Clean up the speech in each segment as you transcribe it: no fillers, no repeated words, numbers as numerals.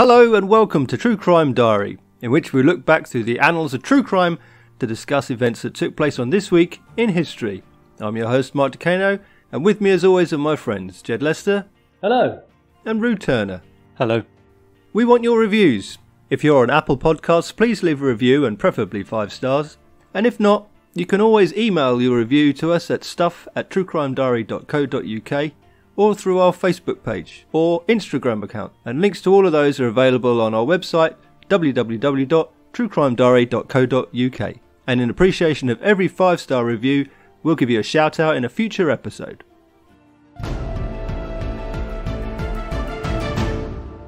Hello and welcome to True Crime Diary, in which we look back through the annals of true crime to discuss events that took place on this week in history. I'm your host Mark DeCano, and with me as always are my friends Jed Lester. Hello. And Rue Turner. Hello. We want your reviews. If you're on Apple Podcasts, please leave a review and preferably 5 stars. And if not, you can always email your review to us at stuff@truecrimediary.co.uk or through our Facebook page or Instagram account. And links to all of those are available on our website www.truecrimediary.co.uk. And in appreciation of every 5-star review, we'll give you a shout out in a future episode.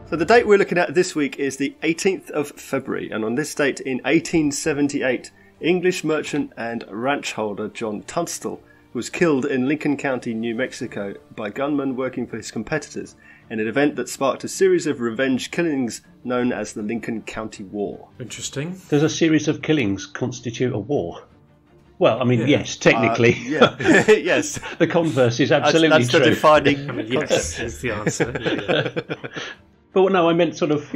So the date we're looking at this week is the 18th of February, and on this date in 1878, English merchant and ranch holder John Tunstall was killed in Lincoln County, New Mexico by gunmen working for his competitors in an event that sparked a series of revenge killings known as the Lincoln County War. Interesting. Does a series of killings constitute a war? Well, I mean, yes, technically. Yes. The converse is absolutely that's true. the defining Yes, is the answer. Yeah. But no, I meant sort of,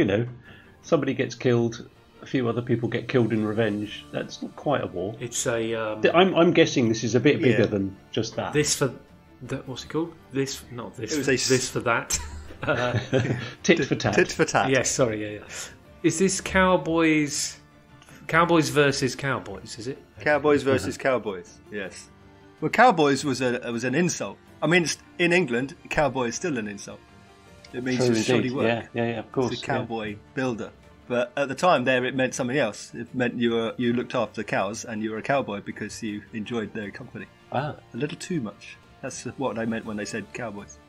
somebody gets killed, a few other people get killed in revenge. That's not quite a war. It's a... I'm guessing this is a bit bigger than just that. This for... what's it called? This, not this. It was this for that. Tit for tat. Tit for tat. Yes, sorry, yeah. Is this Cowboys versus Cowboys, is it? Cowboys versus Cowboys, yes. Well, Cowboys was an insult. I mean, in England, cowboy is still an insult. It means True just shoddy indeed. work. Yeah, of course. It's a cowboy builder. But at the time there, it meant something else. It meant you looked after the cows and you were a cowboy because you enjoyed their company. Ah. A little too much. That's what they meant when they said cowboys.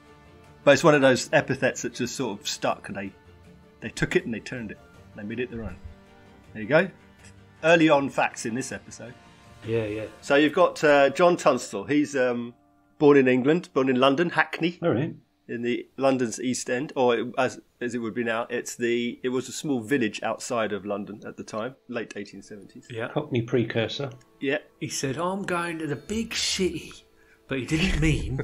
But it's one of those epithets that just sort of stuck. And they took it and they turned it. They made it their own. There you go. Early on facts in this episode. Yeah. So you've got John Tunstall. He's born in England, born in London, Hackney. All right. In the London's East End, or as it would be now, it was a small village outside of London at the time, late 1870s. Yeah. Cockney precursor. Yeah. He said, I'm going to the big city. But he didn't mean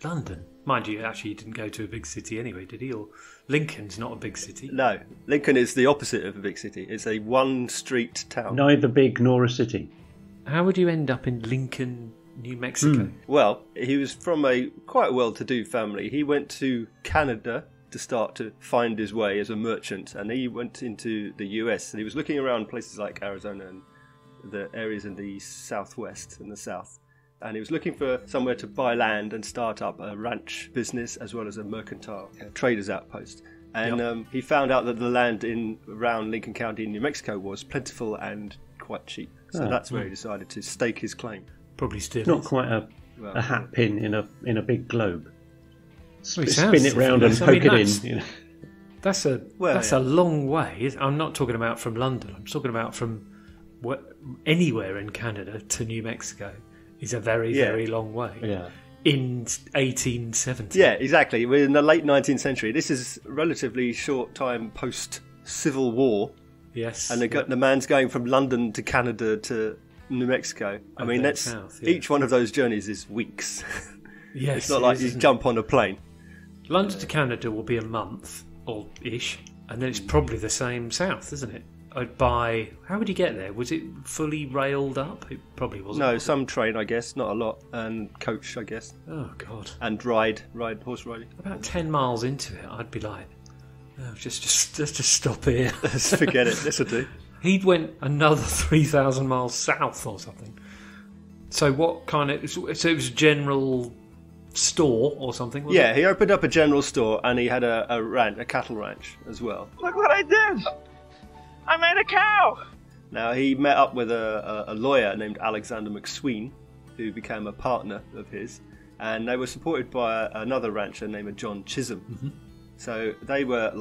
London. Mind you, actually, he didn't go to a big city anyway, did he? Or Lincoln's not a big city. No, Lincoln is the opposite of a big city. It's a one-street town. Neither big nor a city. How would you end up in Lincoln, New Mexico? Well, he was from a quite well-to-do family. He went to Canada to start to find his way as a merchant, and he went into the US, and he was looking around places like Arizona and the areas in the southwest and the south. And he was looking for somewhere to buy land and start up a ranch business as well as a mercantile trader's outpost. And he found out that the land around Lincoln County in New Mexico was plentiful and quite cheap. So that's where he decided to stake his claim. Probably still Not is. quite a hat pin in a big globe. Well, Spin it round and poke it in. That's a long way. I'm not talking about from London. I'm talking about from anywhere in Canada to New Mexico is a very, very long way. Yeah. In 1870. Yeah, exactly. We're in the late 19th century. This is a relatively short time post-Civil War. Yes. And the man's going from London to Canada to New Mexico. I mean, each one of those journeys is weeks. Yes. It's not like you jump on a plane. London to Canada will be a month or ish, and then it's probably the same south, isn't it? How would you get there? Was it fully railed up? It probably wasn't. No, some train, I guess, not a lot, and coach, I guess. Oh God. And horse riding. About 10 miles into it, I'd be like, oh, let's just stop here. Let's forget it. This'll do. He'd went another 3,000 miles south or something. So what kind of... So it was a general store or something, was it? He opened up a general store and he had a cattle ranch as well. Look what I did! I made a cow! Now, he met up with a lawyer named Alexander McSween, who became a partner of his, and they were supported by another rancher named John Chisholm. Mm-hmm. So they were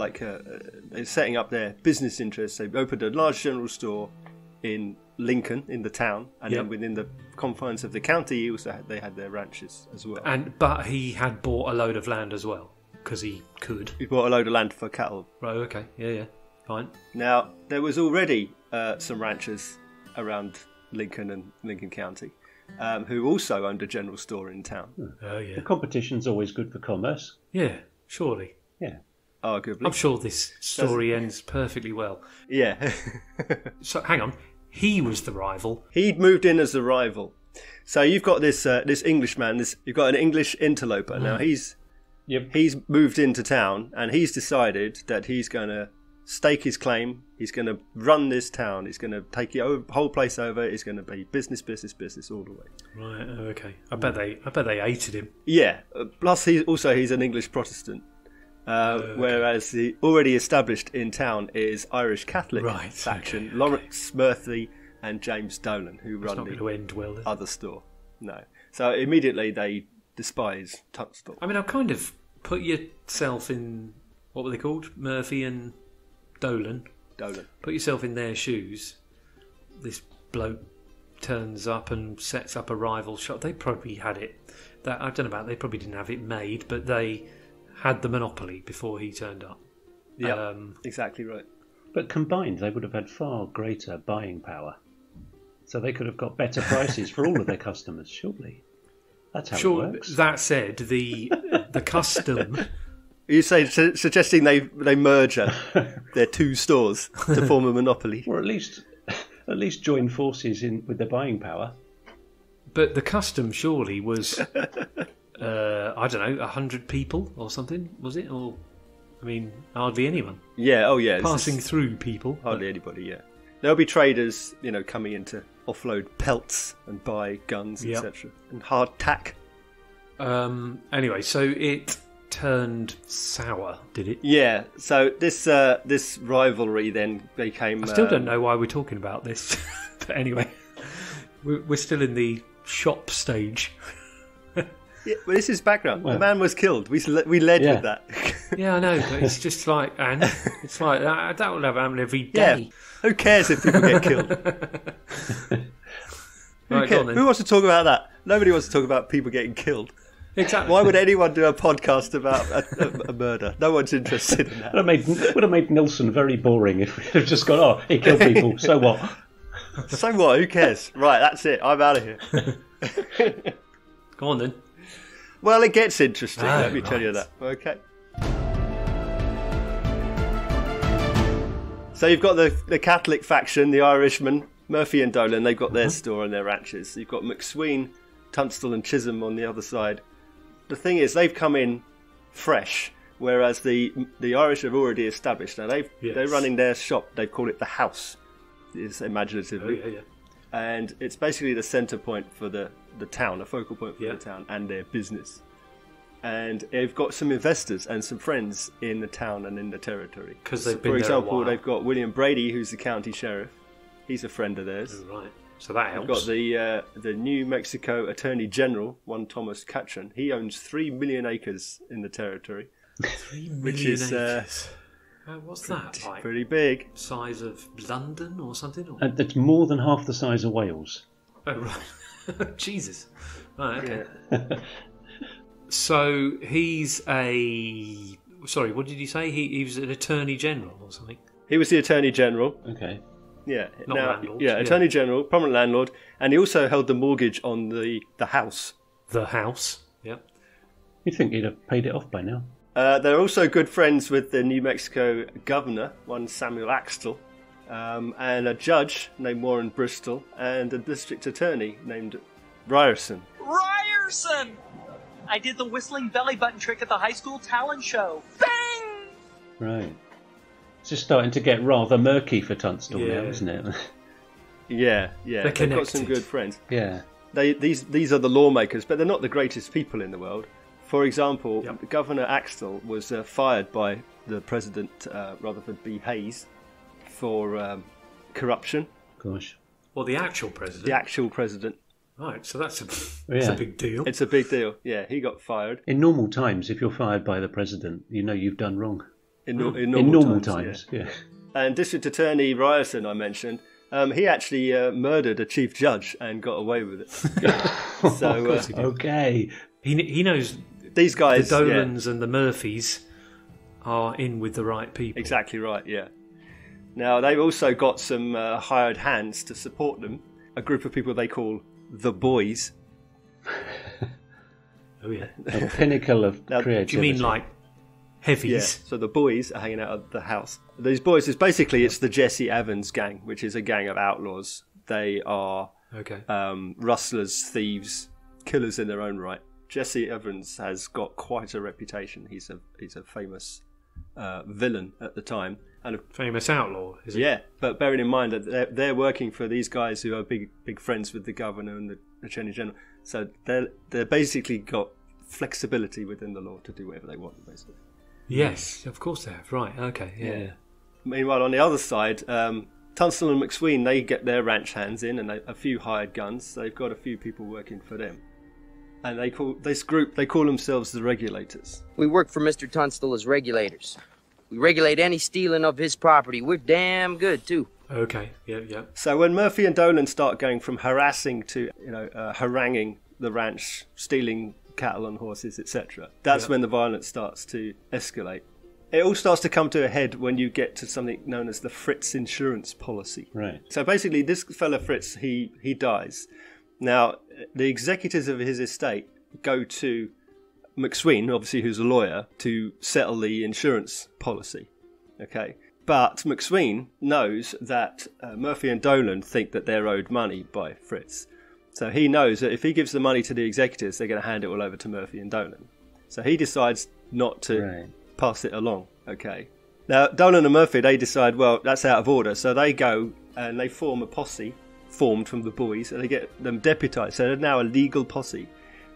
setting up their business interests. They opened a large general store in Lincoln, in the town, and then within the confines of the county, they had their ranches as well. But he had bought a load of land as well, because he could. He bought a load of land for cattle. Right, okay, yeah, fine. Now, there was already some ranchers around Lincoln and Lincoln County who also owned a general store in town. Oh, yeah. The competition's always good for commerce. Yeah, surely. Yeah. arguably. I'm sure this story ends perfectly well. Yeah. So, hang on. He was the rival. He'd moved in as the rival. So you've got this Englishman. You've got an English interloper. Now he's moved into town, and he's decided that he's going to stake his claim. He's going to run this town. He's going to take the whole place over. It's going to be business all the way. Right. Okay. I bet they hated him. Yeah. Plus, he's an English Protestant. Whereas the already established in town is Irish Catholic faction, okay. Lawrence Murphy and James Dolan, who run the other store. No. So immediately they despise Tunstall. I mean, I've kind of put yourself in, what were they called? Murphy and Dolan. Put yourself in their shoes. This bloke turns up and sets up a rival shop. They probably had it. I don't know about, they probably didn't have it made, but they had the monopoly before he turned up. Yeah, exactly right. But combined, they would have had far greater buying power. So they could have got better prices for all of their customers, surely. That's how it works. That said, the custom... You say suggesting they merge their two stores to form a monopoly? Or at least join forces with their buying power. But the custom surely was... I don't know, 100 people or something, was it? Or, I mean, hardly anyone. Yeah, oh yeah. Passing through people. Hardly anybody, yeah. There'll be traders, coming in to offload pelts and buy guns, etc. And hardtack. Anyway, so it turned sour, did it? Yeah, so this rivalry then became... I still don't know why we're talking about this. But anyway, we're still in the shop stage. Yeah, well, this is background. Well, the man was killed. We led with that. Yeah, I know, but it's just like, and it's like that will happen every day. Yeah. Who cares if people get killed? Right, go on, then. Who wants to talk about that? Nobody wants to talk about people getting killed. Exactly. Why would anyone do a podcast about a murder? No one's interested in that. Would have made Nilsson very boring if we had just gone, he killed people, so what? So what? Who cares? Right, that's it. I'm out of here. Go on, then. Well, it gets interesting, let me tell you that. Okay. So you've got the Catholic faction, the Irishmen, Murphy and Dolan, they've got their store and their ranches. You've got McSween, Tunstall and Chisholm on the other side. The thing is, they've come in fresh, whereas the Irish have already established. Now, they're running their shop, they call it the House, imaginatively. Oh, yeah. And it's basically the centre point for the town, a focal point for the town and their business. And they've got some investors and some friends in the town and in the territory. Because they've been For there example, a while. they've got William Brady, who's the county sheriff. He's a friend of theirs. Oh, right. So that helps. They've got the New Mexico Attorney General, one Thomas Catron. He owns 3 million acres in the territory. 3 million which is, acres. What's that like? Pretty big. Size of London or something? Or? That's more than half the size of Wales. Oh, right. Jesus. Right, okay. Yeah. So he's a... Sorry, what did you say? He was an Attorney General or something? He was the Attorney General. Okay. Yeah. Not landlord. Yeah, Attorney General, prominent landlord. And he also held the mortgage on the house. The house, yep. You'd think he'd have paid it off by now. They're also good friends with the New Mexico governor, one Samuel Axtell, and a judge named Warren Bristol, and a district attorney named Ryerson. Ryerson! I did the whistling belly button trick at the high school talent show. Bang! Right. It's just starting to get rather murky for Tunstall now, isn't it? Yeah. They're They've connected. got some good friends. Yeah. These are the lawmakers, but they're not the greatest people in the world. For example, Governor Axtell was fired by the President Rutherford B. Hayes for corruption. Gosh. Well, the actual president? The actual president. Right, so that's a big deal. It's a big deal, yeah. He got fired. In normal times, if you're fired by the President, you know you've done wrong. In normal times, yeah. And District Attorney Ryerson, I mentioned, he actually murdered a chief judge and got away with it. So, okay. He knows these guys, the Dolans and the Murphys are in with the right people. Exactly right, yeah. Now, they've also got some hired hands to support them, a group of people they call the Boys. Oh, yeah. A pinnacle of creativity. Do you mean like heavies. Yeah, so the boys are hanging out at the house. These boys is basically it's the Jesse Evans gang, which is a gang of outlaws. They are rustlers, thieves, killers in their own right. Jesse Evans has got quite a reputation. He's a famous villain at the time. And a famous outlaw, is he? Yeah, but bearing in mind that they're working for these guys who are big friends with the governor and the attorney general, so they're basically got flexibility within the law to do whatever they want, basically. Yes, of course they have. Right, okay, yeah. Meanwhile, on the other side, Tunstall and McSween, they get their ranch hands in and a few hired guns. So they've got a few people working for them. And they call themselves the Regulators. We work for Mr. Tunstall as regulators. We regulate any stealing of his property. We're damn good, too. Okay, yeah. So when Murphy and Dolan start going from harassing to, haranguing the ranch, stealing cattle and horses, etc., that's when the violence starts to escalate. It all starts to come to a head when you get to something known as the Fritz insurance policy. Right. So basically, this fella Fritz, he dies. Now, the executors of his estate go to McSween, obviously who's a lawyer, to settle the insurance policy. Okay. But McSween knows that Murphy and Dolan think that they're owed money by Fritz. So he knows that if he gives the money to the executors, they're going to hand it all over to Murphy and Dolan. So he decides not to pass it along. Okay. Now, Dolan and Murphy, they decide, well, that's out of order. So they go and they form a posse formed from the boys, and they get them deputised. So they're now a legal posse.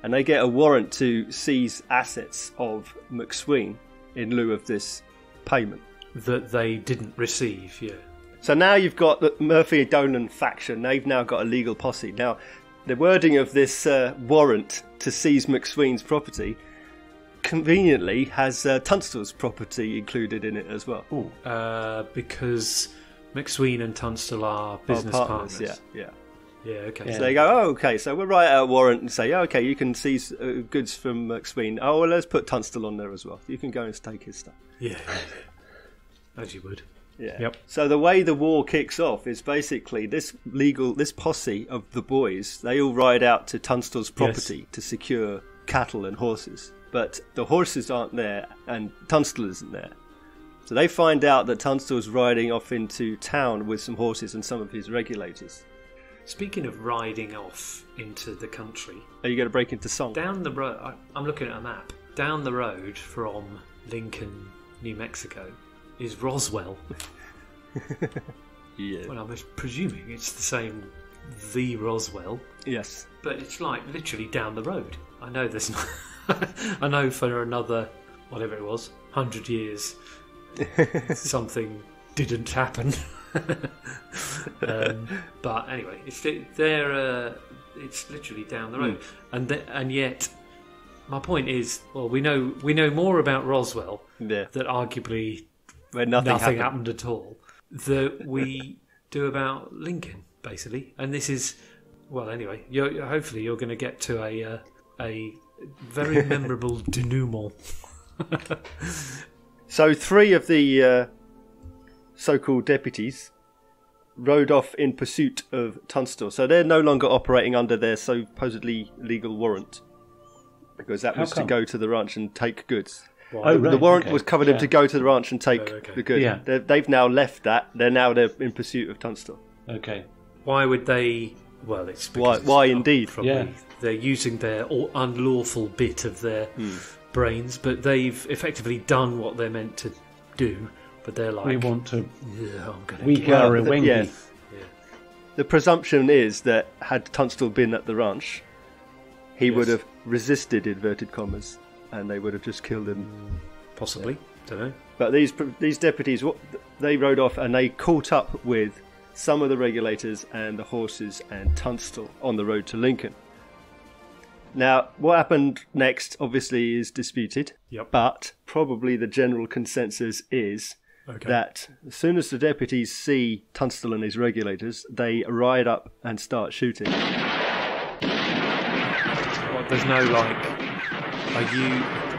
And they get a warrant to seize assets of McSween in lieu of this payment. That they didn't receive, yeah. So now you've got the Murphy and Dolan faction. They've now got a legal posse. Now, the wording of this warrant to seize McSween's property conveniently has Tunstall's property included in it as well. Because McSween and Tunstall are business partners. Yeah. Yeah, okay. So they go, okay, so we'll write out a warrant and say, okay, you can seize goods from McSween. Oh, well, let's put Tunstall on there as well. You can go and take his stuff. Yeah. As you would. Yeah. Yep. So the way the war kicks off is basically this posse of the boys, they all ride out to Tunstall's property to secure cattle and horses. But the horses aren't there and Tunstall isn't there. So they find out that Tunstall's riding off into town with some horses and some of his regulators. Speaking of riding off into the country... Are you going to break into song? Down the road... I'm looking at a map. Down the road from Lincoln, New Mexico, is Roswell. Yeah. Well, I'm presuming it's the Roswell. Yes. But it's like literally down the road. I know there's not... I know for another, whatever it was, 100 years, something didn't happen. But anyway, it's literally down the road, and yet my point is, well, we know more about Roswell that arguably where nothing happened at all that we do about Lincoln, basically. And this is, well, anyway, hopefully you're going to get to a very memorable denouement. So 3 of the so-called deputies rode off in pursuit of Tunstall. So they're no longer operating under their supposedly legal warrant, because that was to go to the ranch and take goods. The warrant was covered them to go to the ranch and take the goods. Yeah. They've now left that. They're in pursuit of Tunstall. Okay. Why would they... Well, it's why indeed? Probably they're using their unlawful bit of their brains, but they've effectively done what they're meant to do. But they're like, we want to. Yeah. The presumption is that had Tunstall been at the ranch, he would have resisted inverted commas, and they would have just killed him. Possibly, don't know. But these deputies, they rode off and they caught up with some of the regulators and the horses and Tunstall on the road to Lincoln. Now, what happened next obviously is disputed, but probably the general consensus is that as soon as the deputies see Tunstall and his regulators, they ride up and start shooting. There's no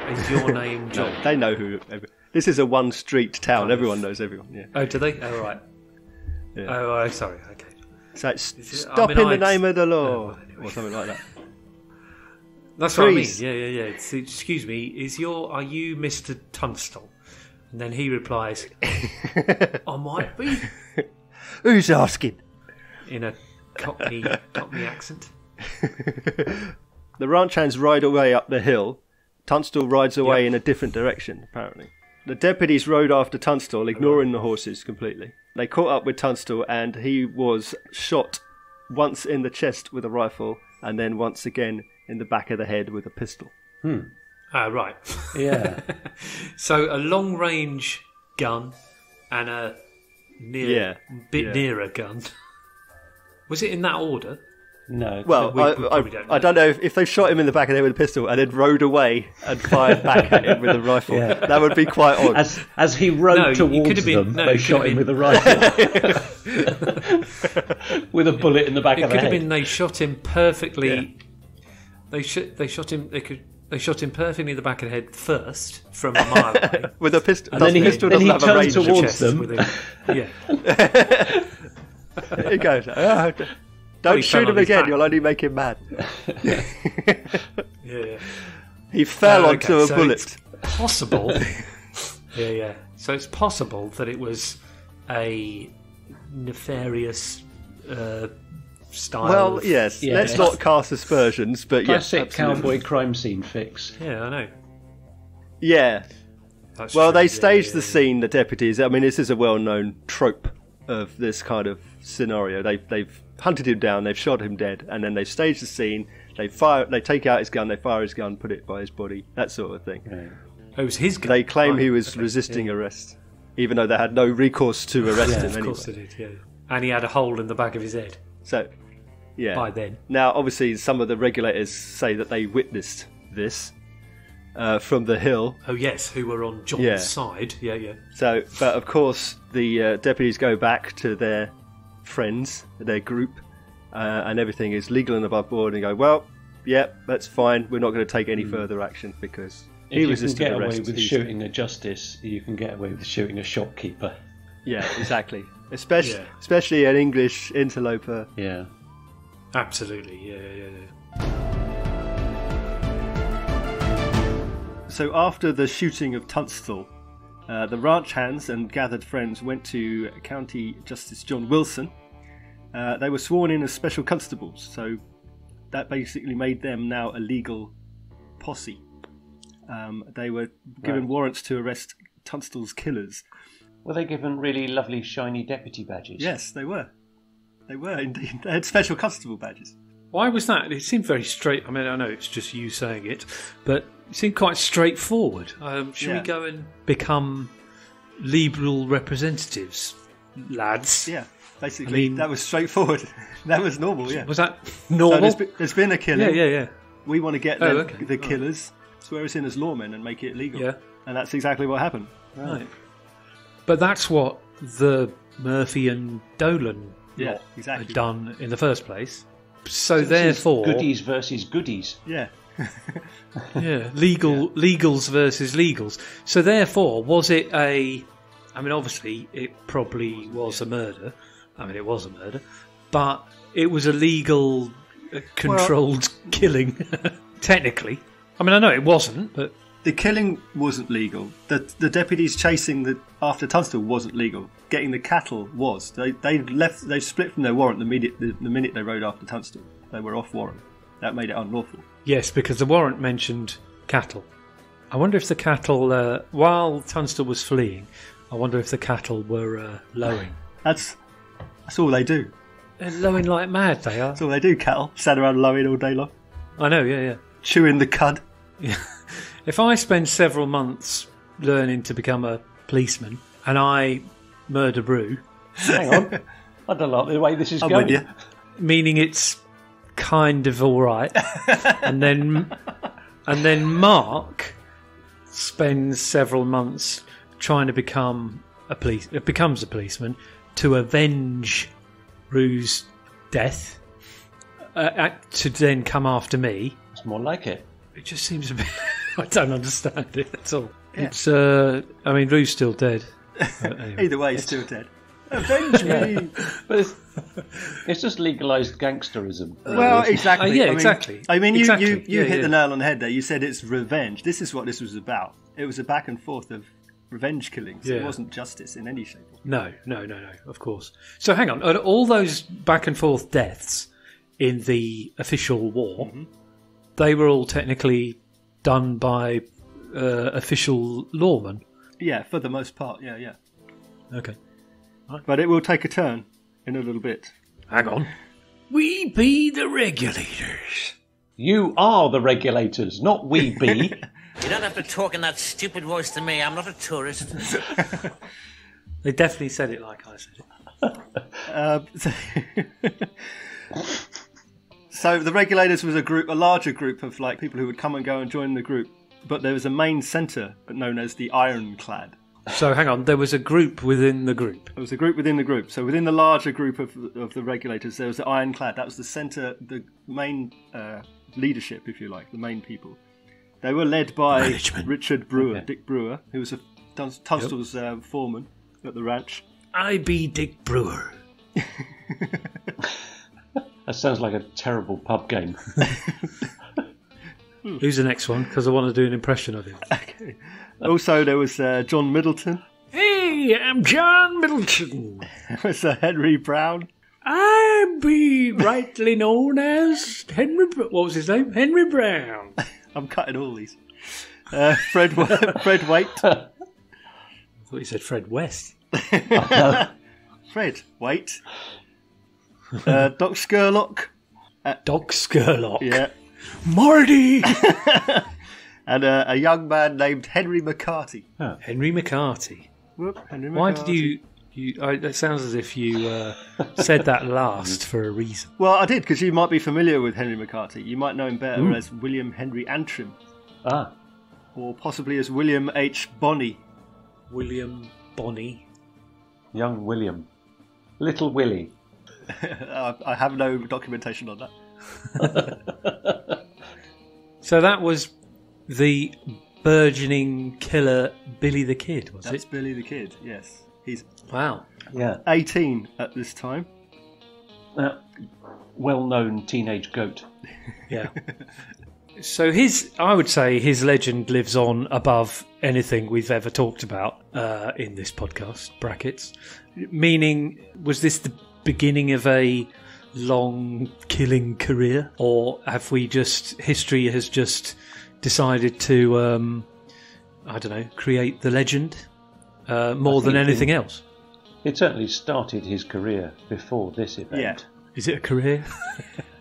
is your name John? No, they know who. This is a one-street town. Everyone knows everyone. Yeah. Oh, do they? Oh, right. Yeah. Oh, sorry. Okay. So it's stop in the name of the law, or something like that. That's Freeze. what I mean. Yeah. Excuse me, are you Mr. Tunstall? And then he replies, I might be. Who's asking? In a Cockney accent. The ranch hands ride away up the hill. Tunstall rides away in a different direction, apparently. The deputies rode after Tunstall, ignoring the horses completely. They caught up with Tunstall, and he was shot once in the chest with a rifle, and then once again in the back of the head with a pistol. Right. Yeah. So a long-range gun and a nearer gun. Was it in that order? No. Well, we probably don't know. I don't know if they shot him in the back of the head with a pistol and then rode away and fired back at him with a rifle. Yeah. That would be quite odd. As he rode towards them, they shot him with a rifle. With a bullet in the back of the head. It could have been they shot him perfectly. Yeah. They shot him perfectly in the back of the head first from a mile away with a pistol. And then he turned towards them. He goes, don't shoot him again, you'll only make him mad. Yeah. He fell onto a bullet. It's possible. Yeah. So it's possible that it was a nefarious style. Well, yes. Let's not cast aspersions, but classic cowboy crime scene fix. Yeah, I know. Yeah. That's well, true. they staged the scene, the deputies. I mean, this is a well-known trope of this kind of scenario. They've hunted him down, they've shot him dead, and then they stage the scene. They take out his gun, they fire his gun, put it by his body, that sort of thing. Yeah. It was his gun. They claim he was resisting arrest, even though they had no recourse to arrest him anyway. Of course they did. Yeah, and he had a hole in the back of his head. So, yeah. By then, now obviously some of the regulators say that they witnessed this from the hill. Oh yes, who were on John's side. Yeah. So, but of course the deputies go back to their friends, their group, and everything is legal and above board, and go, well, that's fine. We're not going to take any further action because he resisted arrest. If you can get away with shooting a justice, you can get away with shooting a shopkeeper. Yeah, exactly. Especially an English interloper. Yeah. Absolutely. Yeah. So after the shooting of Tunstall, the ranch hands and gathered friends went to County Justice John Wilson. They were sworn in as special constables, so that basically made them now a legal posse. They were given warrants to arrest Tunstall's killers. Were they given really lovely shiny deputy badges? Yes, they were. They were indeed. They had special constable badges. Why was that? It seemed very straight. I mean, I know it's just you saying it, but it seemed quite straightforward. Should we go and become liberal representatives, lads? Yeah, basically, that was straightforward. That was normal, yeah. Was that normal? So there's been a killing. Yeah. We want to get the killers, swear us in as lawmen and make it legal. Yeah. And that's exactly what happened. Right. But that's what the Murphy and Dolan had done in the first place. So therefore, goodies versus goodies. Yeah. Legals versus legals. So therefore, was it I mean, obviously, it probably was a murder. I mean, it was a murder. But it was a legal, controlled killing, technically. I mean, I know it wasn't, but... The killing wasn't legal. The deputies chasing after Tunstall wasn't legal. Getting the cattle was. They split from their warrant the minute they rode after Tunstall. They were off warrant. That made it unlawful. Yes, because the warrant mentioned cattle. I wonder if the cattle, while Tunstall was fleeing, I wonder if the cattle were lowing. That's all they do. They're lowing like mad, they are. That's all they do, cattle. Stand around lowing all day long. I know, yeah. Chewing the cud. Yeah. If I spend several months learning to become a policeman and I murder Brew... Hang on. I don't like the way this is going. With you. Meaning it's kind of all right. and then Mark spends several months trying to become becomes a policeman to avenge Rue's death, to then come after me. It's more like it. It just seems a bit... I don't understand it at all. Yeah. It's I mean, Rue's still dead. Anyway. Either way, he's still dead. Avenge me! But it's just legalised gangsterism. Really, Well, isn't it? exactly. Yeah, I mean, exactly. I mean, you Exactly. you Yeah, hit yeah. the nail on the head there. You said it's revenge. This is what this was about. It was a back and forth of revenge killings. Yeah. It wasn't justice in any shape. No, of course. So hang on, all those back and forth deaths in the official war, they were all technically done by official lawmen. Yeah, for the most part. Yeah. Okay. But it will take a turn in a little bit. Hang on. We be the regulators. You are the regulators, not we be. You don't have to talk in that stupid voice to me. I'm not a tourist. They definitely said it like I said it. So the Regulators was a larger group of like people who would come and go and join the group. But there was a main centre known as the Ironclad. So hang on, there was a group within the group. There was a group within the group. So within the larger group of the Regulators, there was the Ironclad. That was the centre, the main leadership, if you like, the main people. They were led by Management. Richard Brewer, Okay. Dick Brewer, who was Tunstall's foreman at the ranch. I be Dick Brewer. That sounds like a terrible pub game. Who's the next one? Because I want to do an impression of him. Okay. Also, there was John Middleton. Hey, I'm John Middleton. There was Henry Brown. I be rightly known as Henry. What was his name? Henry Brown. I'm cutting all these. Fred Waite. I thought you said Fred West. Fred Waite. Doc Skurlock. Doc Skurlock. Yeah. Marty. And a young man named Henry McCarty. Henry McCarty. Whoop, Henry Why McCarty. did you? It sounds as if you said that last for a reason. Well, I did, because you might be familiar with Henry McCarty. You might know him better as William Henry Antrim, Ah, or possibly as William H. Bonney. William Bonney. young William. Little Willie. I have no documentation on that. So that was the burgeoning killer Billy the Kid, was That's it? Billy the Kid, yes. He's Wow. Yeah. 18 at this time. Well-known teenage goat. Yeah. So I would say his legend lives on above anything we've ever talked about in this podcast, brackets. Meaning, was this the beginning of a long killing career? Or have we history has just decided to, I don't know, create the legend more than anything else? It certainly started his career before this event. Yeah. Is it a career?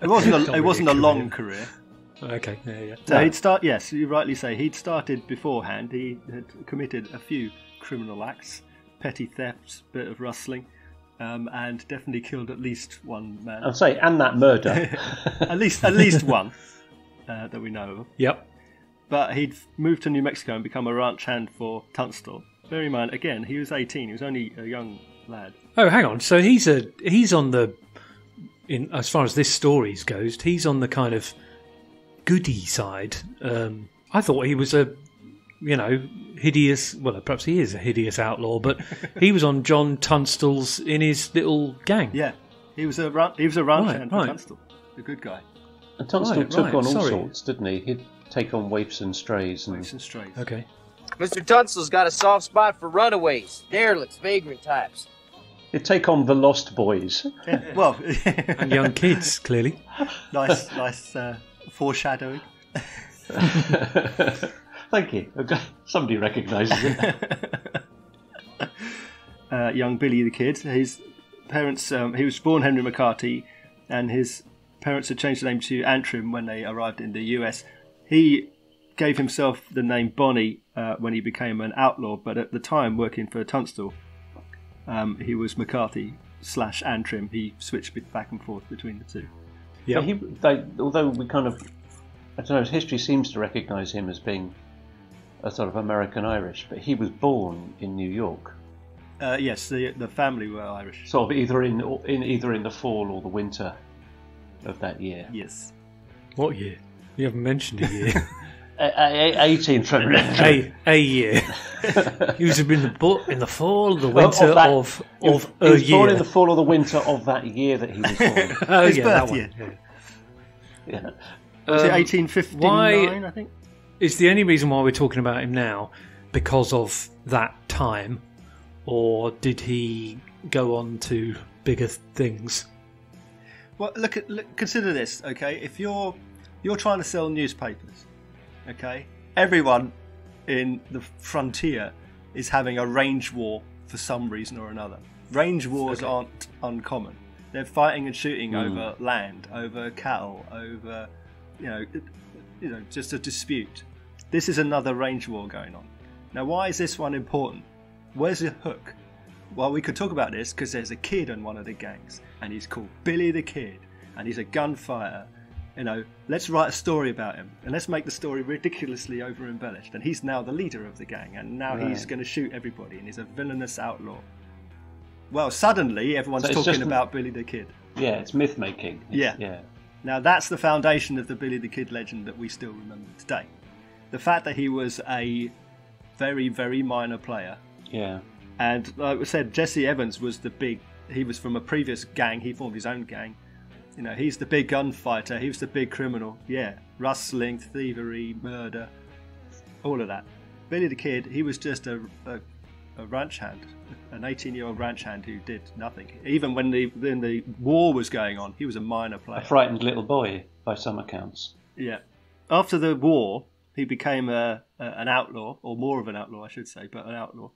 It wasn't Not really it wasn't a a career. long career. Okay, yeah. So he'd start. Yes, you rightly say he'd started beforehand. He had committed a few criminal acts, petty thefts, bit of rustling, and definitely killed at least one man. I'd say, and that murder. at least one that we know of. Yep. But he'd moved to New Mexico and become a ranch hand for Tunstall. Bear in mind, again, he was 18. He was only a young lad. Oh, hang on. So he's on the, as far as this story goes, he's on the kind of goody side. I thought he was a, hideous. Well, perhaps he is a hideous outlaw, but he was on John Tunstall's in his little gang. Yeah, he was a ranch hand for right. Tunstall, the good guy. And Tunstall took right, on all sorry. sorts, didn't he? He'd take on waifs and strays. And Waifs and strays. Okay. Mr. Tunstall's got a soft spot for runaways, derelicts, vagrant types. he'd take on the Lost Boys. Yeah, well, And young kids, clearly. nice foreshadowing. Thank you. Somebody recognises it. Young Billy the Kid. His parents, he was born Henry McCarty, and his parents had changed the name to Antrim when they arrived in the US. He gave himself the name Bonney when he became an outlaw, but at the time, working for Tunstall, he was McCarthy/Antrim. He switched back and forth between the two. Yeah. Although we kind of, I don't know, history seems to recognise him as being a sort of American-Irish, but he was born in New York. Yes, the family were Irish. Sort of either in the fall or the winter of that year. Yes. What year? You haven't mentioned a year. 18th February. A year. He was in the fall, the winter of He was year. born in the fall or the winter of that year that he was born. Oh, His yeah, birth that one. year. Yeah. Was it 1859, I think? Is the only reason why we're talking about him now because of that time, or did he go on to bigger things? Well, consider this, okay? If you're trying to sell newspapers, okay, everyone in the frontier is having a range war for some reason or another. Range wars aren't uncommon. They're fighting and shooting over land, over cattle, over, just a dispute. This is another range war going on. Now, why is this one important? Where's the hook? Well, we could talk about this because there's a kid in one of the gangs, and he's called Billy the Kid, and he's a gunfighter. Let's write a story about him, and let's make the story ridiculously over-embellished. And he's now the leader of the gang, and now he's going to shoot everybody, and he's a villainous outlaw. Well, suddenly everyone's talking about Billy the Kid. Yeah, it's myth-making. Yeah. Now, that's the foundation of the Billy the Kid legend that we still remember today. The fact that he was a very, very minor player. Yeah. And like we said, Jesse Evans was he was from a previous gang, he formed his own gang. He's the big gunfighter, he was the big criminal. Yeah, rustling, thievery, murder, all of that. Billy the Kid, he was just a ranch hand, an 18-year-old ranch hand who did nothing. Even when the war was going on, he was a minor player. A frightened little boy, by some accounts. Yeah. After the war, he became an outlaw, or more of an outlaw, I should say, but an outlaw.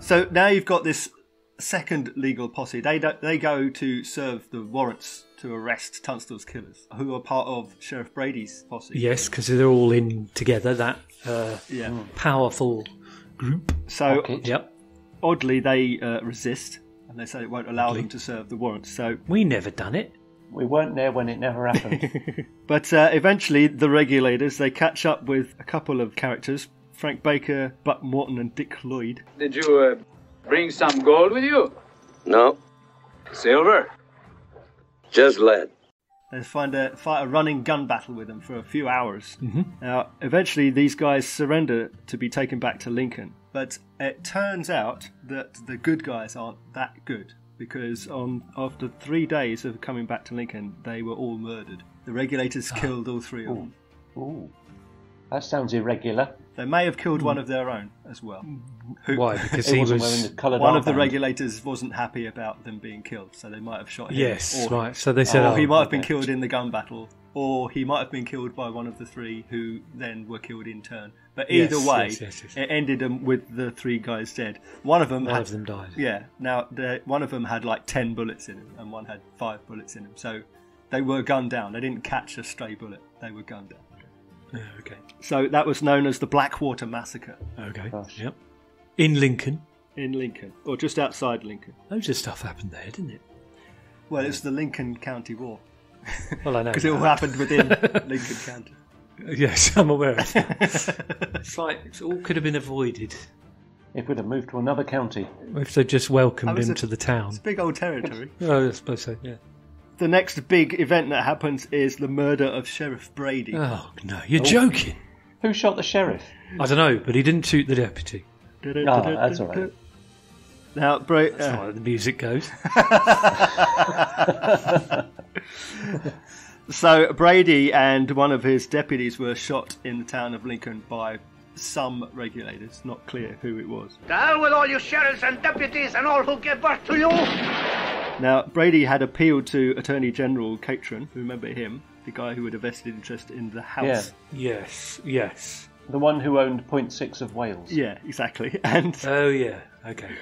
So now you've got this second legal posse. They go to serve the warrants to arrest Tunstall's killers, who are part of Sheriff Brady's posse. Yes, because they're all in together, that powerful group. So, yep. Oddly, they resist, and they say it won't allow them to serve the warrants. So we never done it. We weren't there when it never happened. But eventually, the Regulators, they catch up with a couple of characters, Frank Baker, Buck Morton, and Dick Lloyd. Did you bring some gold with you? No. Silver? Just lead. They fight a running gun battle with them for a few hours. Mm-hmm. Now, eventually, these guys surrender to be taken back to Lincoln. But it turns out that the good guys aren't that good, because after 3 days of coming back to Lincoln, they were all murdered. The Regulators killed all three of them. Ooh. That sounds irregular. They may have killed one of their own as well. Why? Because he wasn't wearing the coloured one of the armband. Regulators wasn't happy about them being killed, so they might have shot him. Yes, right. So they said, or he might have been killed in the gun battle, or he might have been killed by one of the three who then were killed in turn. But either way, it ended with the three guys dead. One of them died. Yeah. Now, one of them had like 10 bullets in him, and one had 5 bullets in him. So they were gunned down. They didn't catch a stray bullet. They were gunned down. Okay. So that was known as the Blackwater Massacre. Okay. Yep. In Lincoln. Or just outside Lincoln. Loads of stuff happened there, didn't it? Well, it's the Lincoln County War. Well, I know. Because it all happened within Lincoln County. Yes, I'm aware of that. It's like it all could have been avoided. If we'd have moved to another county. If they just welcomed him to the town. It's big old territory. Oh, I suppose so, yeah. The next big event that happens is the murder of Sheriff Brady. Oh, no, you're joking. Who shot the sheriff? I don't know, but he didn't shoot the deputy. That's all right. Now, That's not how the music goes. So, Brady and one of his deputies were shot in the town of Lincoln by some Regulators. Not clear who it was. To hell with all you sheriffs and deputies and all who give birth to you! Now, Brady had appealed to Attorney General Catron, remember him, the guy who had a vested interest in the house. Yeah. Yes. The one who owned 0.6 of Wales. Yeah, exactly. And oh, yeah, okay.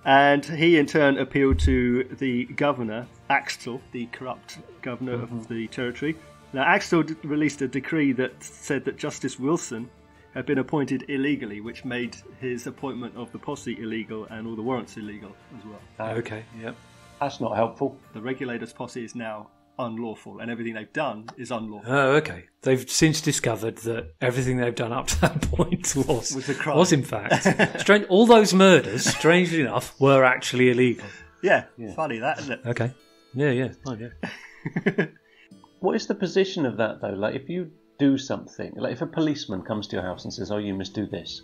And he in turn appealed to the governor, Axtell, the corrupt governor of the territory. Now, Axtell released a decree that said that Justice Wilson had been appointed illegally, which made his appointment of the posse illegal and all the warrants illegal as well. Okay, yep. That's not helpful. The Regulators' posse is now unlawful, and everything they've done is unlawful. Oh, okay. They've since discovered that everything they've done up to that point was a crime. Was in fact all those murders, strangely enough, were actually illegal. Yeah. Funny that, isn't it? Okay. Yeah. Fine, yeah. the position of that though? Like, if you do something, like if a policeman comes to your house and says, "Oh, you must do this,"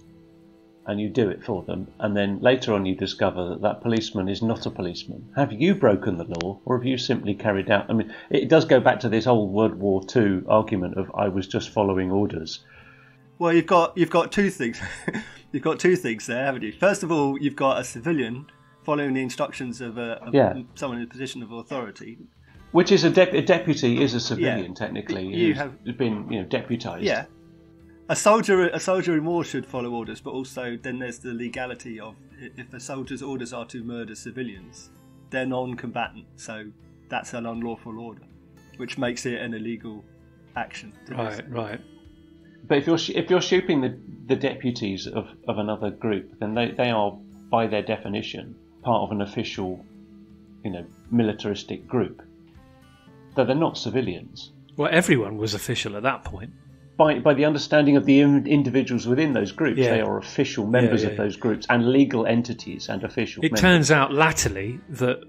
and you do it for them, and then later on you discover that that policeman is not a policeman, have you broken the law, or have you simply carried out? I mean, it does go back to this old World War II argument of "I was just following orders." Well, you've got two things. You've got two things there, haven't you? First of all, you've got a civilian following the instructions of someone in a position of authority. Which is a deputy is a civilian, technically. You have been, deputised. Yeah. A soldier in war should follow orders, but also then there's the legality of if a soldier's orders are to murder civilians, they're non-combatant, so that's an unlawful order, which makes it an illegal action. Right. But if you're shooting the deputies of another group, then they are, by their definition, part of an official, militaristic group. Though they're not civilians. Well, everyone was official at that point. By the understanding of the individuals within those groups, they are official members of those groups and legal entities and official members. It turns out latterly that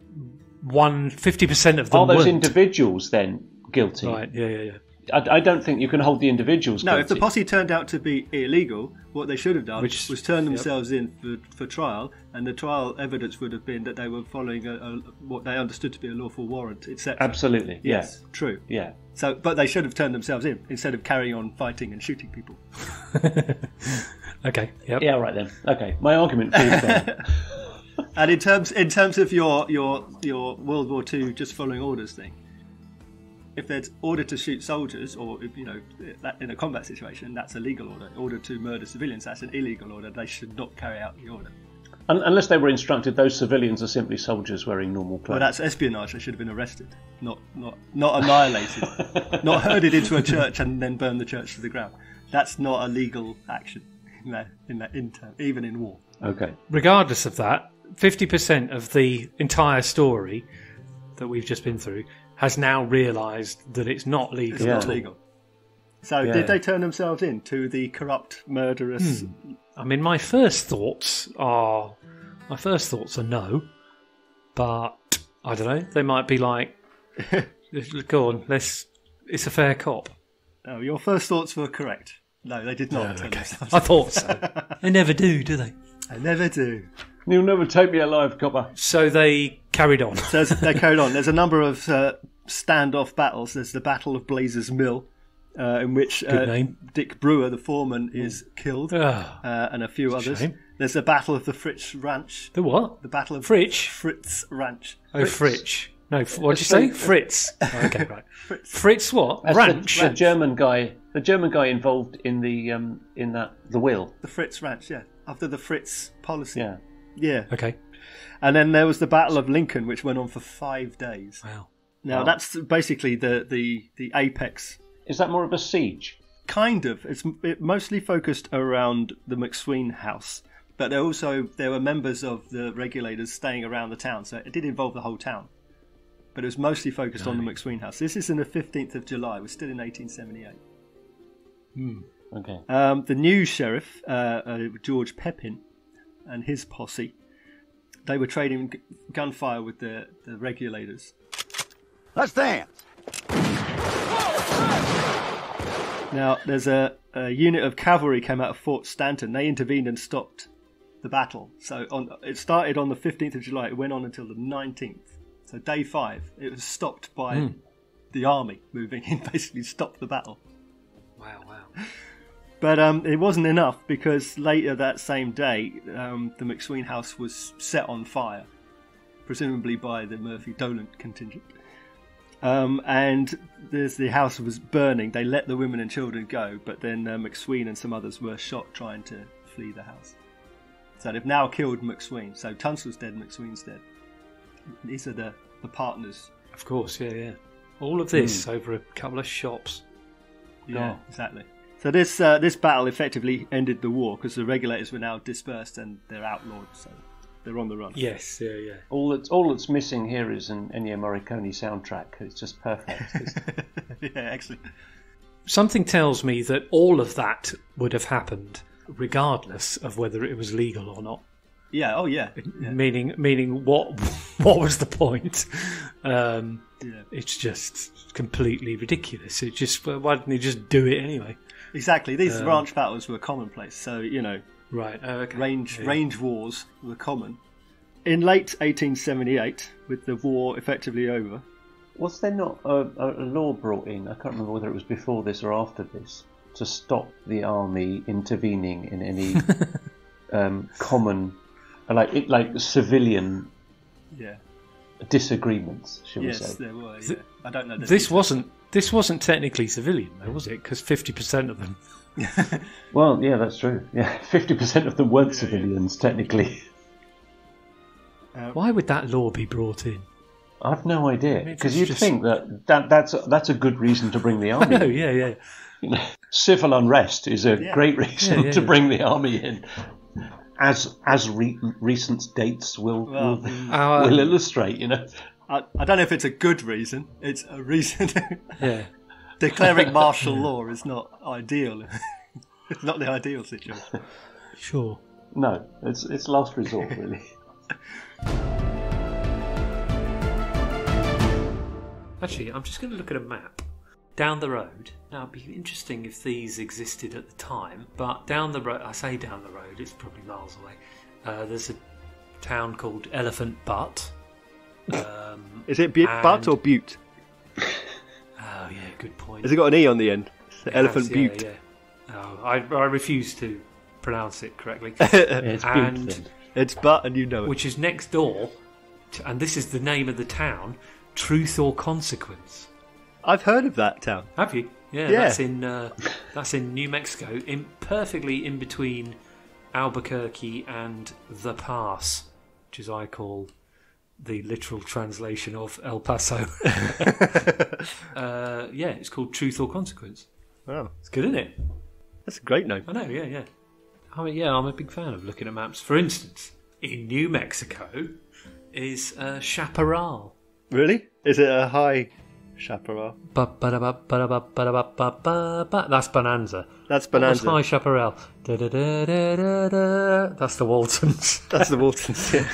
50% of them are those weren't. Individuals then guilty? Right, yeah. I don't think you can hold the individuals guilty. No, if the posse turned out to be illegal, what they should have done was turn themselves in for trial, and the trial evidence would have been that they were following what they understood to be a lawful warrant, etc. Absolutely, yes, true. Yeah. So, but they should have turned themselves in instead of carrying on fighting and shooting people. Okay. Yep. Yeah. Right then. Okay. My argument falls down. And in terms of your World War II just following orders thing. If there's order to shoot soldiers, or if, in a combat situation, that's a legal order. Order to murder civilians, that's an illegal order. They should not carry out the order. Unless they were instructed, those civilians are simply soldiers wearing normal clothes. Well, that's espionage. They should have been arrested, not annihilated, not herded into a church and then burn the church to the ground. That's not a legal action even in war. Okay. Regardless of that, 50% of the entire story that we've just been through has now realised that it's not legal. It's not legal. So did they turn themselves in to the corrupt, murderous... I mean, my first thoughts are no, but I don't know. They might be like, go on, it's a fair cop. No, your first thoughts were correct. No, they did not turn themselves in. I thought so. They never do they? They never do. You'll never take me alive, copper. So they carried on. They carried on. There's a number of standoff battles. There's the Battle of Blazers Mill, in which Dick Brewer, the foreman, is killed, and a few others. Shame. There's the Battle of the Fritz Ranch. The what? The Battle of Fritz Ranch. Oh, Fritz. No, what did you say? Fritz. Oh, okay, right. Fritz what? That's Ranch. The German guy. The German guy involved in the will. The Fritz Ranch, yeah. After the Fritz policy. Yeah. Yeah. Okay. And then there was the Battle of Lincoln, which went on for 5 days. Wow. Now that's basically the apex. Is that more of a siege? Kind of. It mostly focused around the McSween house, but there were members of the Regulators staying around the town, so it did involve the whole town. But it was mostly focused on the McSween house. This is on the 15th of July. We're still in 1878. Okay. The new sheriff, George Pepin, and his posse, they were trading gunfire with the Regulators. Let's dance. Now, there's a unit of cavalry came out of Fort Stanton. They intervened and stopped the battle. So it started on the 15th of July. It went on until the 19th. So day 5, it was stopped by the army moving in, basically stopped the battle. Wow. But it wasn't enough, because later that same day, the McSween house was set on fire, presumably by the Murphy-Dolan contingent. And the house was burning. They let the women and children go, but then McSween and some others were shot trying to flee the house. So they've now killed McSween. So Tunstall's dead, McSween's dead. These are the partners. Of course, yeah. All of this over a couple of shops. Yeah, exactly. So this battle effectively ended the war, because the Regulators were now dispersed and they're outlawed, so they're on the run. Yes, yeah. All that's missing here is an Ennio Morricone soundtrack. It's just perfect. Yeah, excellent. Something tells me that all of that would have happened regardless of whether it was legal or not. Yeah. Oh, yeah. Meaning what was the point? It's just completely ridiculous. It just why didn't he just do it anyway? Exactly. These ranch battles were commonplace. So right. Okay. Range wars were common. In late 1878, with the war effectively over, was there not a law brought in? I can't remember whether it was before this or after this, to stop the army intervening in any common, like civilian disagreements, shall we say? Yes, there were. Yeah. I don't know. This wasn't technically civilian, though, was it? Because 50% of them. Well, yeah, that's true. Yeah, 50% of them weren't civilians technically. Why would that law be brought in? I've no idea, because you'd think that's a good reason to bring the army in. Yeah. Civil unrest is a great reason to bring the army in, as recent dates will illustrate. I don't know if it's a good reason. It's a reason. Yeah. Declaring martial law is not ideal. It's not the ideal situation. Sure. No, it's last resort, really. Actually, I'm just going to look at a map. Down the road. Now, it'd be interesting if these existed at the time, but down the road, I say down the road, it's probably miles away. There's a town called Elephant Butte. Is it Butte or Butte? Oh, yeah, good point. Has it got an E on the end? Elephant Butte. Yeah. Oh, I refuse to pronounce it correctly. It's and Butte. It's Butte, and you know it. Which is next door, and this is the name of the town, Truth or Consequence. I've heard of that town. Have you? Yeah. That's in New Mexico, perfectly in between Albuquerque and The Pass, which is I call the literal translation of El Paso. It's called Truth or Consequence. Wow, it's good, isn't it? That's a great name. I know. Yeah. I'm a big fan of looking at maps. For instance, in New Mexico is Chaparral. Really? Is it a High Chaparral? That's Bonanza. That's Bonanza. What's High Chaparral? That's the Waltons. That's the Waltons, yeah.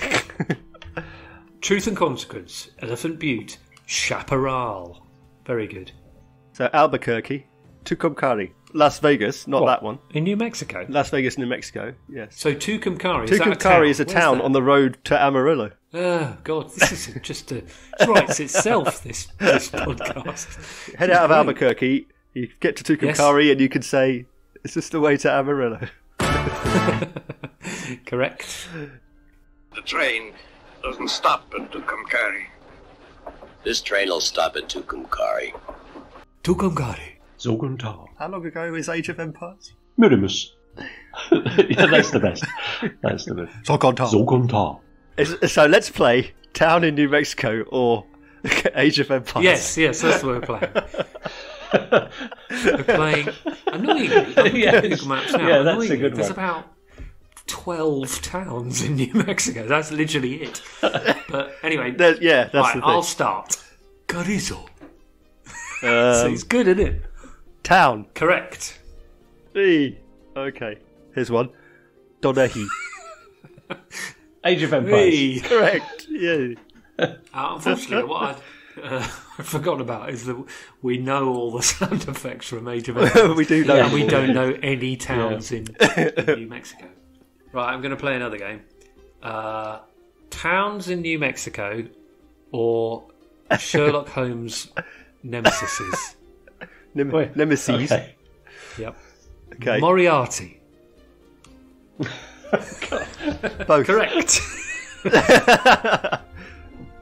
Truth and Consequence, Elephant Butte, Chaparral. Very good. So Albuquerque, Tucumcari, Las Vegas, not that one. In New Mexico? Las Vegas, New Mexico, yes. So Tucumcari is a town on the road to Amarillo. Oh, God, this is just it writes itself, this podcast. Head out of Albuquerque, you get to Tucumcari, and you can say, it's just the way to Amarillo. Correct. The train doesn't stop at Tucumcari. This train will stop at Tucumcari. Tucumcari. Zoguntar. How long ago is Age of Empires? Minimus. Yeah, that's the best. Zoguntar. So let's play Town in New Mexico or Age of Empires. Yes, that's what we're playing. We're playing. Annoyingly, I'm looking at Google Maps now. Yeah, that's a good one. There's about 12 towns in New Mexico. That's literally it. But anyway, that's right, the thing. I'll start. Carrizo. So it's good, isn't it? Town. Correct. Okay. Here's one. Donahue. Age of Empires. Correct. Yeah. Unfortunately, what I've forgotten about is that we know all the sound effects from Age of Empires. We do know. And we don't know any towns in New Mexico. Right, I'm going to play another game. Towns in New Mexico or Sherlock Holmes Nemesis. Nemesis. Okay. Yep. Okay. Moriarty. Both. Correct.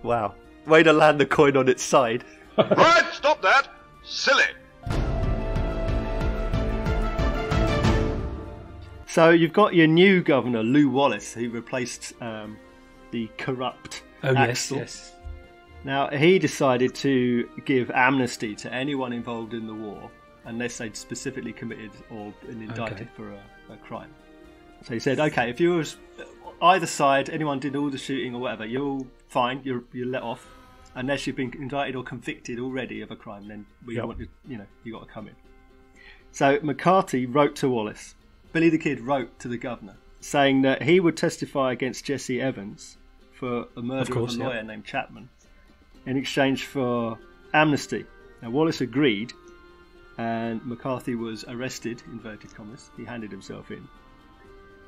Wow. Way to land the coin on its side. Right, stop that. Silly. So you've got your new governor, Lew Wallace, who replaced the corrupt Axel. Yes. Now, he decided to give amnesty to anyone involved in the war, unless they'd specifically committed or been indicted for a crime. So he said, okay, if you was either side, anyone did all the shooting or whatever, you're fine, you're let off. Unless you've been indicted or convicted already of a crime, then we want you got to come in. So McCarthy wrote to Wallace. Billy the Kid wrote to the governor saying that he would testify against Jesse Evans for the murder of a lawyer named Chapman in exchange for amnesty. Now, Wallace agreed, and McCarthy was arrested, inverted commas. He handed himself in.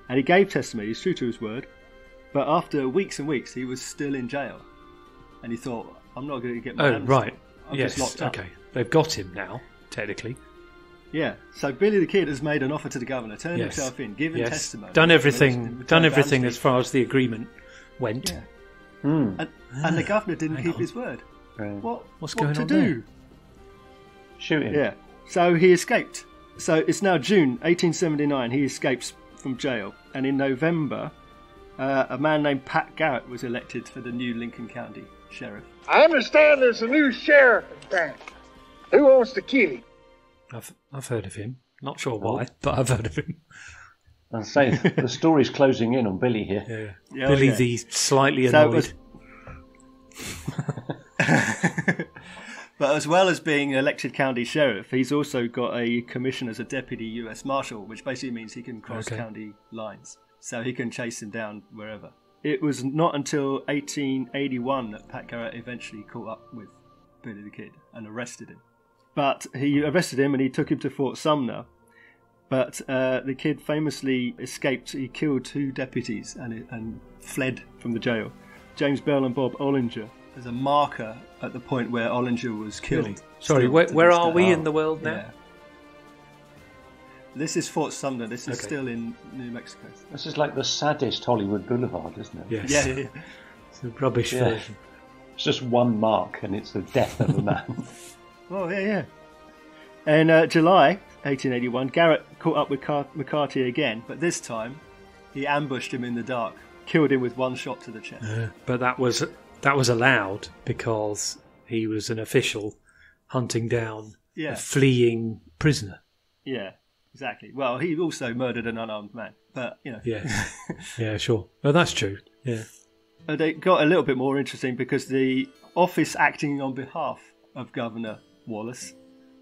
And he gave testimony, he's true to his word, but after weeks and weeks, he was still in jail. And he thought, I'm not going to get my amnesty. Right. I'm Yes. just locked up. Okay. They've got him now, technically. Yeah. So Billy the Kid has made an offer to the governor, turned himself in, given testimony. Done everything as far as the agreement went. Yeah. And the governor didn't keep his word. Right. What's going to on do? there? Shoot him. Yeah. So he escaped. So it's now June 1879. He escapes from jail. And in November, a man named Pat Garrett was elected for the new Lincoln County sheriff. I understand there's a new sheriff in town. Who wants to kill him? I've heard of him. Not sure why, but I've heard of him. I say the story's closing in on Billy here. Yeah. Billy the slightly annoyed. But as well as being elected county sheriff, he's also got a commission as a deputy U.S. Marshal, which basically means he can cross county lines. So he can chase him down wherever. It was not until 1881 that Pat Garrett eventually caught up with Billy the Kid and arrested him. But he arrested him and he took him to Fort Sumner. But the kid famously escaped. He killed 2 deputies and fled from the jail. James Bell and Bob Ollinger. There's a marker at the point where Ollinger was killed. Really? Sorry, where are we in the world now? Yeah. This is Fort Sumner. This is still in New Mexico. This is like the saddest Hollywood Boulevard, isn't it? Yes. Yeah. It's a rubbish version. It's just one mark and it's the death of a man. Oh, yeah. In July 1881, Garrett caught up with McCarthy again, but this time he ambushed him in the dark, killed him with 1 shot to the chest. But that was allowed because he was an official hunting down a fleeing prisoner. Yeah, exactly. Well, he also murdered an unarmed man, but, you know. Yeah, yeah, sure. Well, that's true, yeah. It got a little bit more interesting because the office acting on behalf of Governor Wallace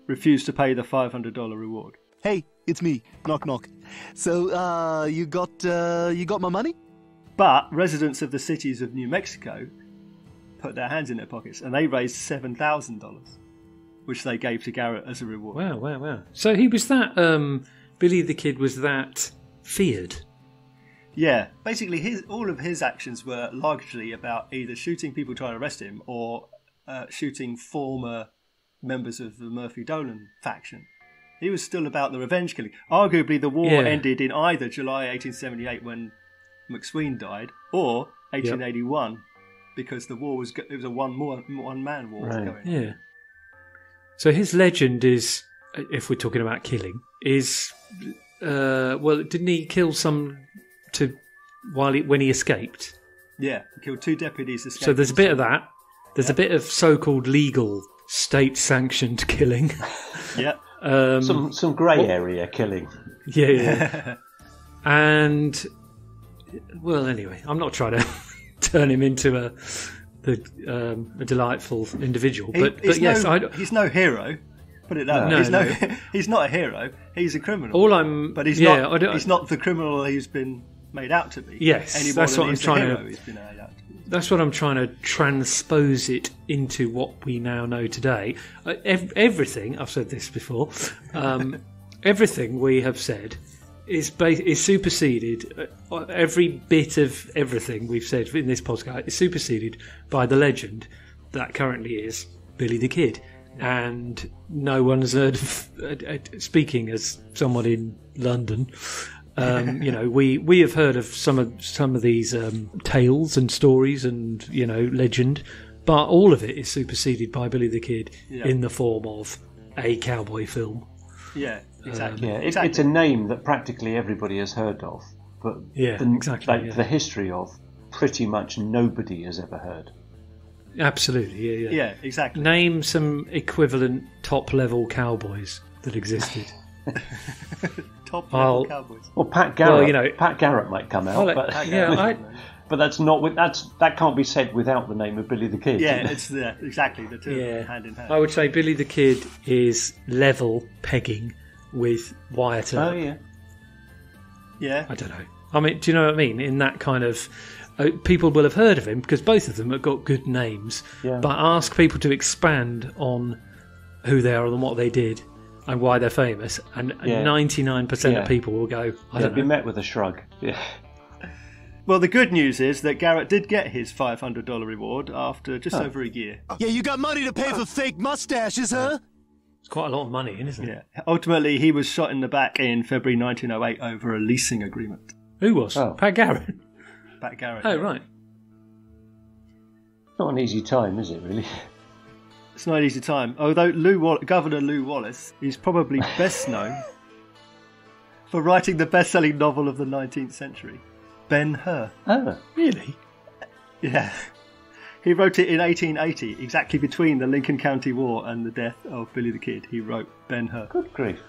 refused to pay the $500 reward. Hey, it's me. Knock, knock. So, you got my money? But residents of the cities of New Mexico put their hands in their pockets and they raised $7,000, which they gave to Garrett as a reward. Wow. So he was that, Billy the Kid was that feared. Yeah, basically all of his actions were largely about either shooting people trying to arrest him or shooting former members of the Murphy-Dolan faction. He was still about the revenge killing. Arguably, the war ended in either July 1878 when McSween died, or 1881 because the war was a one-man war going on. Yeah. So his legend is, if we're talking about killing, is didn't he kill some when he escaped? Yeah, he killed 2 deputies. So there's a bit of that. There's a bit of so-called legal state-sanctioned killing. Yeah. Some grey area killing. Yeah. And well, anyway, I'm not trying to turn him into a delightful individual, but yes, he's no hero. Put it that way. He's not a hero. He's a criminal. He's not the criminal he's been made out to be. That's what I'm trying to. That's what I'm trying to transpose it into what we now know today. Everything I've said this before. Everything we have said is superseded. Every bit of everything we've said in this podcast is superseded by the legend that currently is Billy the Kid. And no one's heard of, speaking as someone in London, we have heard of some of these tales and stories and legend, but all of it is superseded by Billy the Kid in the form of a cowboy film. Yeah, exactly. It's a name that practically everybody has heard of, but the history of pretty much nobody has ever heard. Absolutely, yeah. Yeah, exactly. Name some equivalent top-level cowboys that existed. Top-level cowboys. Well, Pat Garrett. Pat Garrett might come out, but that's not. That can't be said without the name of Billy the Kid. Yeah, it's exactly the two hand in hand. I would say Billy the Kid is level pegging with Wyatt Earp. Oh yeah. Yeah. I don't know. I mean, do you know what I mean? In that kind of... people will have heard of him because both of them have got good names. Yeah. But ask people to expand on who they are and what they did and why they're famous, and 99% of people will go, I don't know. Be met with a shrug. Yeah. Well, the good news is that Garrett did get his $500 reward after just over a year. Yeah, you got money to pay for fake mustaches, huh? It's quite a lot of money, isn't it? Yeah. Ultimately, he was shot in the back in February 1908 over a leasing agreement. Who was? Pat Garrett. Pat Garrett. Oh, right. Not an easy time, is it, really? It's not an easy time. Although Governor Lew Wallace is probably best known for writing the best-selling novel of the 19th century, Ben-Hur. Oh, really? Yeah. He wrote it in 1880, exactly between the Lincoln County War and the death of Billy the Kid. He wrote Ben-Hur. Good grief.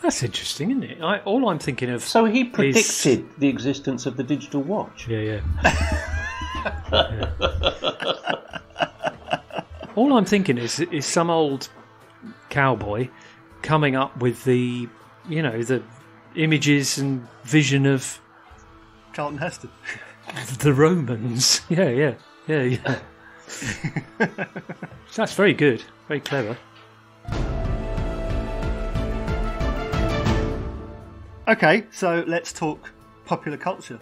That's interesting, isn't it? All I'm thinking of... So he predicted the existence of the digital watch? Yeah. All I'm thinking is some old cowboy coming up with the images and vision of Charlton Heston. The Romans. Yeah. That's very good. Very clever. Okay, so let's talk popular culture.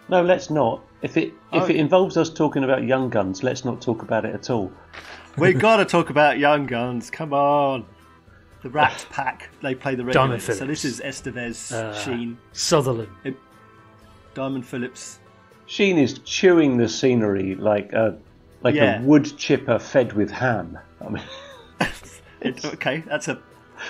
No, let's not. If it involves us talking about Young Guns, let's not talk about it at all. We got to talk about Young Guns. Come on. The Rat Pack. They play the Regulators. So this is Estevez, Sheen, Sutherland, Diamond Phillips. Sheen is chewing the scenery like a wood chipper fed with ham. I mean, okay,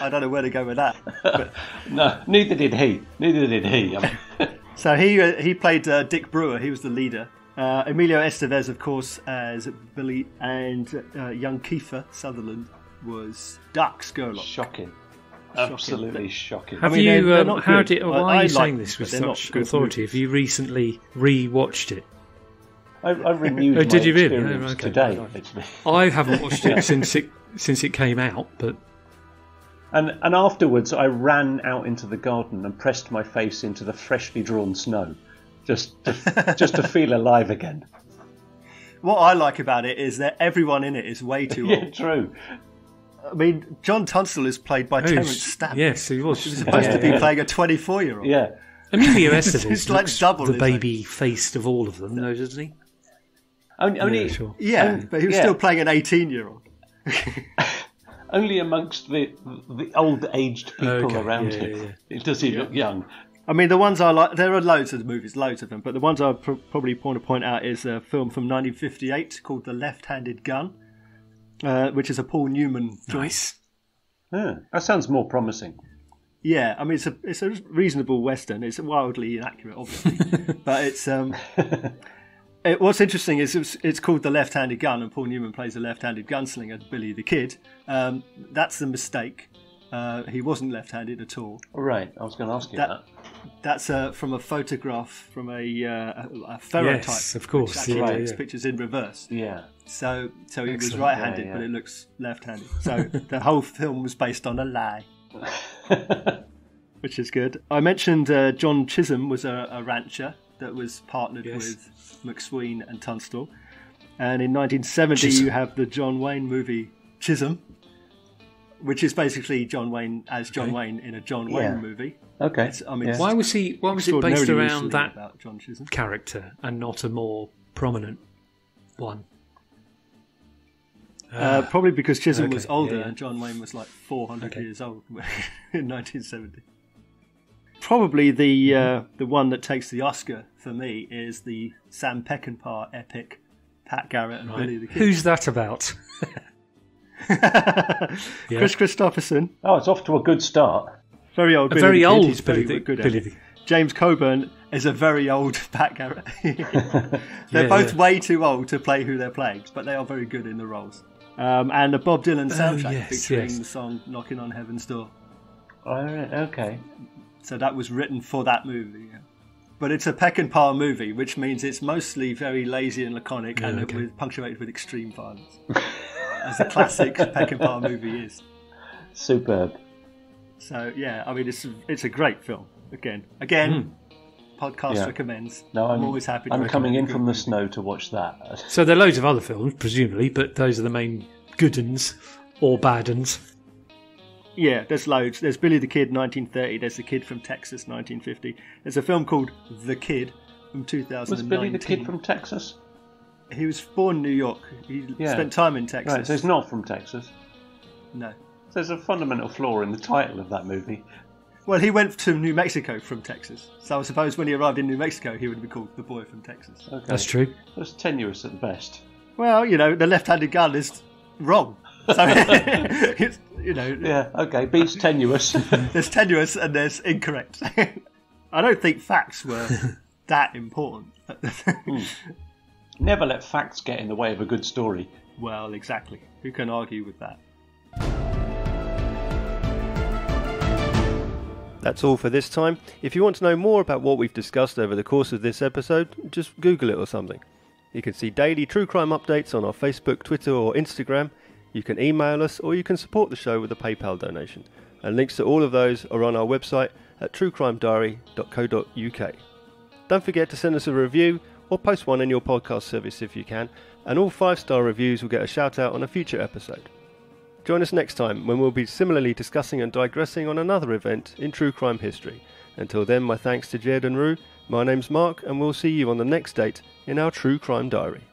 I don't know where to go with that. But... No, neither did he. I mean... So he played Dick Brewer. He was the leader. Emilio Estevez, of course, as Billy, and young Kiefer Sutherland was Duck Skurlock. Shocking. Absolutely shocking. Why are you saying this with such authority? Have you recently re-watched it? I renewed my did you really? experience today. I haven't watched it since it came out, but... And afterwards, I ran out into the garden and pressed my face into the freshly drawn snow, just to feel alive again. What I like about it is that everyone in it is way too old. Yeah, true. I mean, John Tunstall is played by Terence Stamp. Yes, he was. He was supposed to be playing a 24-year-old. Yeah. Emilio Estevez like double the baby-faced of all of them, though, doesn't he? But he was still playing an 18-year-old. Only amongst the old-aged people around him does he look young. I mean, the ones I like, there are loads of movies, loads of them, but the ones I probably want to point out is a film from 1958 called The Left-Handed Gun, which is a Paul Newman film. Nice. Yeah, that sounds more promising. Yeah, I mean, it's a reasonable Western. It's wildly inaccurate, obviously, but it's... what's interesting is it's called The Left-Handed Gun, and Paul Newman plays a left-handed gunslinger, Billy the Kid. That's the mistake. He wasn't left-handed at all. Right, I was going to ask you that. That's from a photograph from a ferrotype. Yes, of course. Which actually takes pictures in reverse. Yeah. So he was right-handed, but it looks left-handed. So the whole film was based on a lie. Which is good. I mentioned John Chisholm was a rancher that was partnered with McSween and Tunstall. And in 1970, you have the John Wayne movie Chisholm, which is basically John Wayne as John Wayne in a John Wayne movie. Okay. Why was it based around that John character and not a more prominent one? Probably because Chisholm was older and John Wayne was like 400 years old in 1970. Probably the one that takes the Oscar for me is the Sam Peckinpah epic, Pat Garrett and Billy the Kid. Who's that about? Chris Christopherson. Oh, it's off to a good start. Very old. Billy the Kid. James Coburn is a very old Pat Garrett. They're both way too old to play who they're playing, but they are very good in the roles. And a Bob Dylan soundtrack featuring the song "Knocking on Heaven's Door." All right, okay. So that was written for that movie. Yeah. But it's a Peckinpah movie, which means it's mostly very lazy and laconic and punctuated with extreme violence. As a classic Peckinpah movie is. Superb. So, yeah, I mean, it's a great film. Again, podcast recommends. No, I'm always happy to I'm coming in from the movie. snow to watch that. So there are loads of other films, presumably, but those are the main good uns or bad uns. Yeah, there's loads. There's Billy the Kid, 1930. There's The Kid from Texas, 1950. There's a film called The Kid from 2019. Was Billy the Kid from Texas? He was born in New York. He spent time in Texas. Right, so he's not from Texas. No. There's a fundamental flaw in the title of that movie. Well, he went to New Mexico from Texas. So I suppose when he arrived in New Mexico, he would be called the boy from Texas. Okay. That's true. That's tenuous at the best. Well, the left-handed gun is wrong. So, it's, Yeah, okay, beats tenuous. There's tenuous and there's incorrect. I don't think facts were that important. Never let facts get in the way of a good story. Well, exactly. Who can argue with that? That's all for this time. If you want to know more about what we've discussed over the course of this episode, just Google it or something. You can see daily true crime updates on our Facebook, Twitter or Instagram. You can email us or you can support the show with a PayPal donation. And links to all of those are on our website at truecrimediary.co.uk. Don't forget to send us a review or post one in your podcast service if you can, and all 5-star reviews will get a shout out on a future episode. Join us next time when we'll be similarly discussing and digressing on another event in true crime history. Until then, my thanks to Jed and Rue. My name's Mark, and we'll see you on the next date in our True Crime Diary.